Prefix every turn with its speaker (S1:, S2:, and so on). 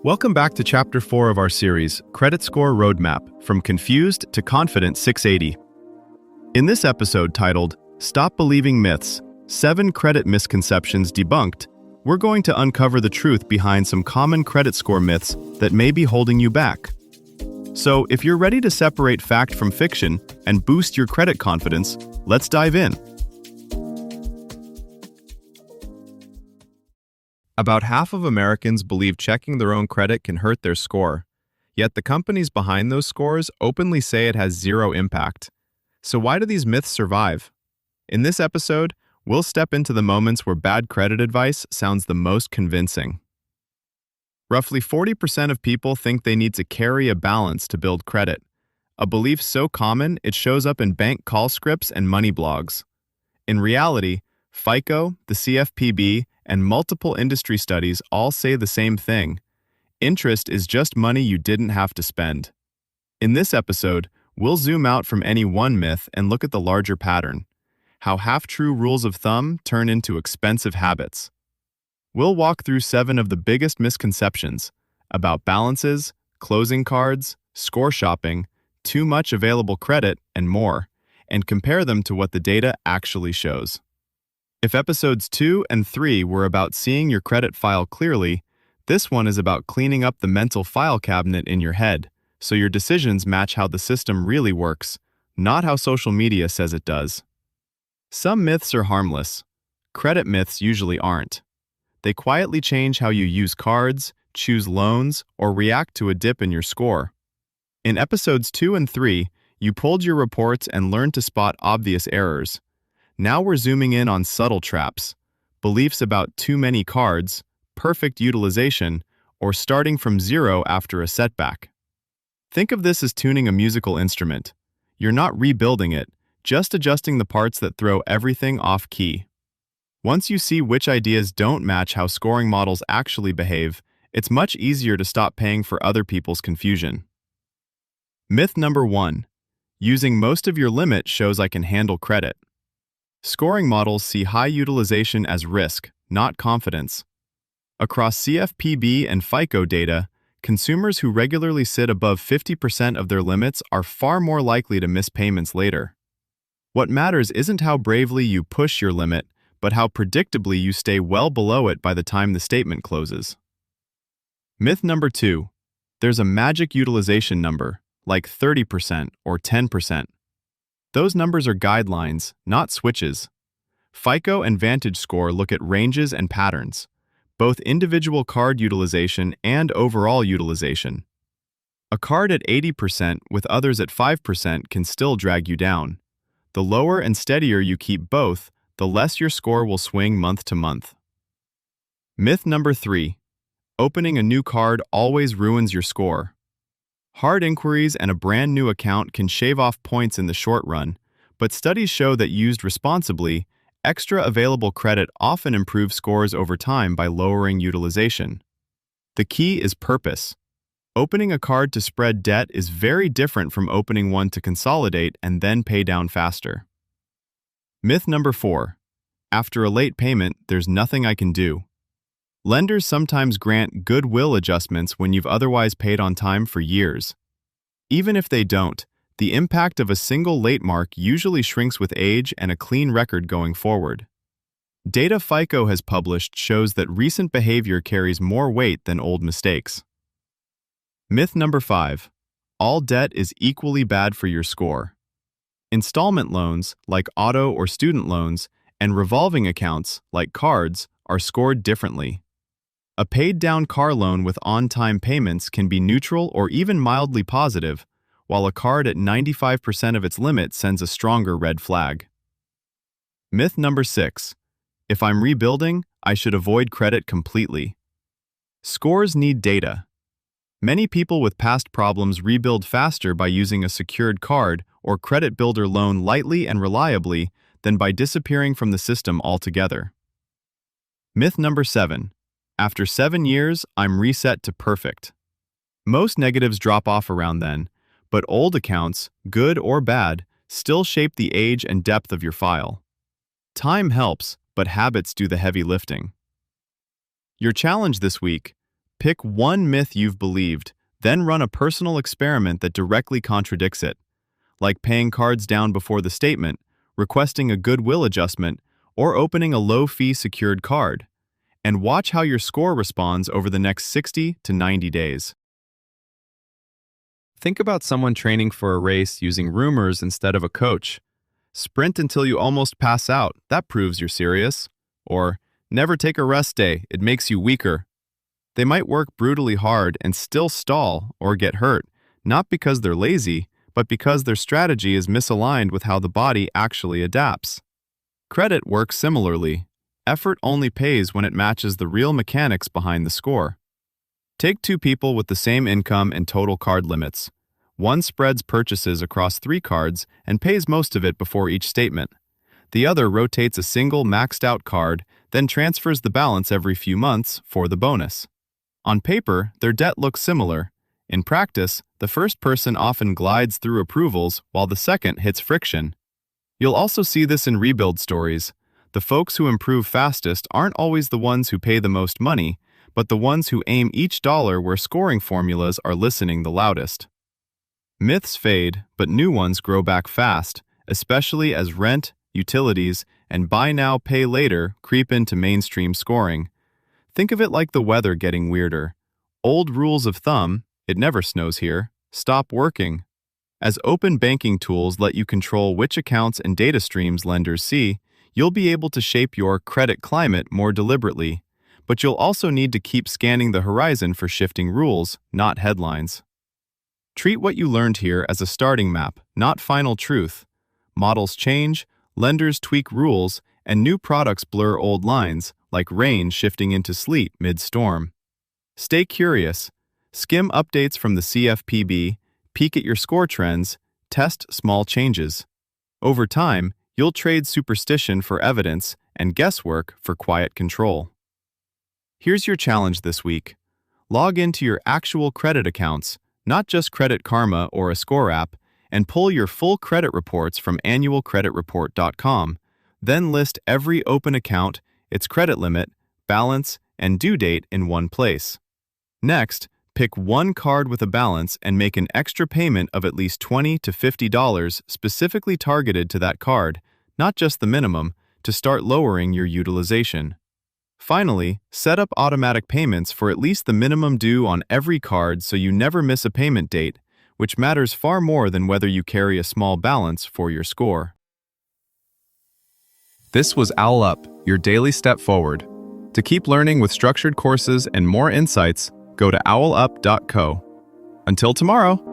S1: Welcome back to Chapter 4 of our series, Credit Score Roadmap, From Confused to Confident 680. In this episode titled, Stop Believing Myths, 7 Credit Misconceptions Debunked, we're going to uncover the truth behind some common credit score myths that may be holding you back. So, if you're ready to separate fact from fiction and boost your credit confidence, let's dive in. About half of Americans believe checking their own credit can hurt their score, yet the companies behind those scores openly say it has zero impact. So why do these myths survive? In this episode, we'll step into the moments where bad credit advice sounds the most convincing. Roughly 40% of people think they need to carry a balance to build credit, a belief so common it shows up in bank call scripts and money blogs. In reality, FICO, the CFPB, and multiple industry studies all say the same thing. Interest is just money you didn't have to spend. In this episode, we'll zoom out from any one myth and look at the larger pattern, how half-true rules of thumb turn into expensive habits. We'll walk through 7 of the biggest misconceptions about balances, closing cards, score shopping, too much available credit, and more, and compare them to what the data actually shows. If episodes 2 and 3 were about seeing your credit file clearly, this one is about cleaning up the mental file cabinet in your head, so your decisions match how the system really works, not how social media says it does. Some myths are harmless. Credit myths usually aren't. They quietly change how you use cards, choose loans, or react to a dip in your score. In episodes 2 and 3, you pulled your reports and learned to spot obvious errors. Now we're zooming in on subtle traps, beliefs about too many cards, perfect utilization, or starting from zero after a setback. Think of this as tuning a musical instrument. You're not rebuilding it, just adjusting the parts that throw everything off key. Once you see which ideas don't match how scoring models actually behave, it's much easier to stop paying for other people's confusion. Myth number 1. Using most of your limit shows I can handle credit. Scoring models see high utilization as risk, not confidence. Across CFPB and FICO data, consumers who regularly sit above 50% of their limits are far more likely to miss payments later. What matters isn't how bravely you push your limit, but how predictably you stay well below it by the time the statement closes. Myth number 2. There's a magic utilization number, like 30% or 10%. Those numbers are guidelines, not switches. FICO and VantageScore look at ranges and patterns, both individual card utilization and overall utilization. A card at 80% with others at 5% can still drag you down. The lower and steadier you keep both, the less your score will swing month to month. Myth number 3. Opening a new card always ruins your score. Hard inquiries and a brand new account can shave off points in the short run, but studies show that used responsibly, extra available credit often improves scores over time by lowering utilization. The key is purpose. Opening a card to spread debt is very different from opening one to consolidate and then pay down faster. Myth number 4. After a late payment, there's nothing I can do. Lenders sometimes grant goodwill adjustments when you've otherwise paid on time for years. Even if they don't, the impact of a single late mark usually shrinks with age and a clean record going forward. Data FICO has published shows that recent behavior carries more weight than old mistakes. Myth number 5. All debt is equally bad for your score. Installment loans, like auto or student loans, and revolving accounts, like cards, are scored differently. A paid-down car loan with on-time payments can be neutral or even mildly positive, while a card at 95% of its limit sends a stronger red flag. Myth number 6. If I'm rebuilding, I should avoid credit completely. Scores need data. Many people with past problems rebuild faster by using a secured card or credit builder loan lightly and reliably than by disappearing from the system altogether. Myth number 7. After 7 years, I'm reset to perfect. Most negatives drop off around then, but old accounts, good or bad, still shape the age and depth of your file. Time helps, but habits do the heavy lifting. Your challenge this week: Pick one myth you've believed, then run a personal experiment that directly contradicts it, like paying cards down before the statement, requesting a goodwill adjustment, or opening a low-fee secured card, and watch how your score responds over the next 60 to 90 days. Think about someone training for a race using rumors instead of a coach. Sprint until you almost pass out, that proves you're serious. Or, never take a rest day, it makes you weaker. They might work brutally hard and still stall or get hurt, not because they're lazy, but because their strategy is misaligned with how the body actually adapts. Credit works similarly. Effort only pays when it matches the real mechanics behind the score. Take two people with the same income and total card limits. One spreads purchases across 3 cards and pays most of it before each statement. The other rotates a single maxed-out card, then transfers the balance every few months for the bonus. On paper, their debt looks similar. In practice, the first person often glides through approvals while the second hits friction. You'll also see this in rebuild stories. The folks who improve fastest aren't always the ones who pay the most money, but the ones who aim each dollar where scoring formulas are listening the loudest. Myths fade, but new ones grow back fast, especially as rent, utilities, and buy now, pay later creep into mainstream scoring. Think of it like the weather getting weirder. Old rules of thumb, it never snows here, stop working. As open banking tools let you control which accounts and data streams lenders see, you'll be able to shape your credit climate more deliberately. But you'll also need to keep scanning the horizon for shifting rules, not headlines. Treat what you learned here as a starting map, not final truth. Models change, lenders tweak rules, and new products blur old lines, like rain shifting into sleet mid-storm. Stay curious. Skim updates from the CFPB, peek at your score trends, test small changes. Over time, you'll trade superstition for evidence and guesswork for quiet control. Here's your challenge this week. Log into your actual credit accounts, not just Credit Karma or a score app, and pull your full credit reports from annualcreditreport.com. Then list every open account, its credit limit, balance, and due date in one place. Next, pick one card with a balance and make an extra payment of at least $20 to $50 specifically targeted to that card, not just the minimum, to start lowering your utilization. Finally, set up automatic payments for at least the minimum due on every card so you never miss a payment date, which matters far more than whether you carry a small balance for your score. This was Owl Up, your daily step forward. To keep learning with structured courses and more insights, go to owlup.co. Until tomorrow!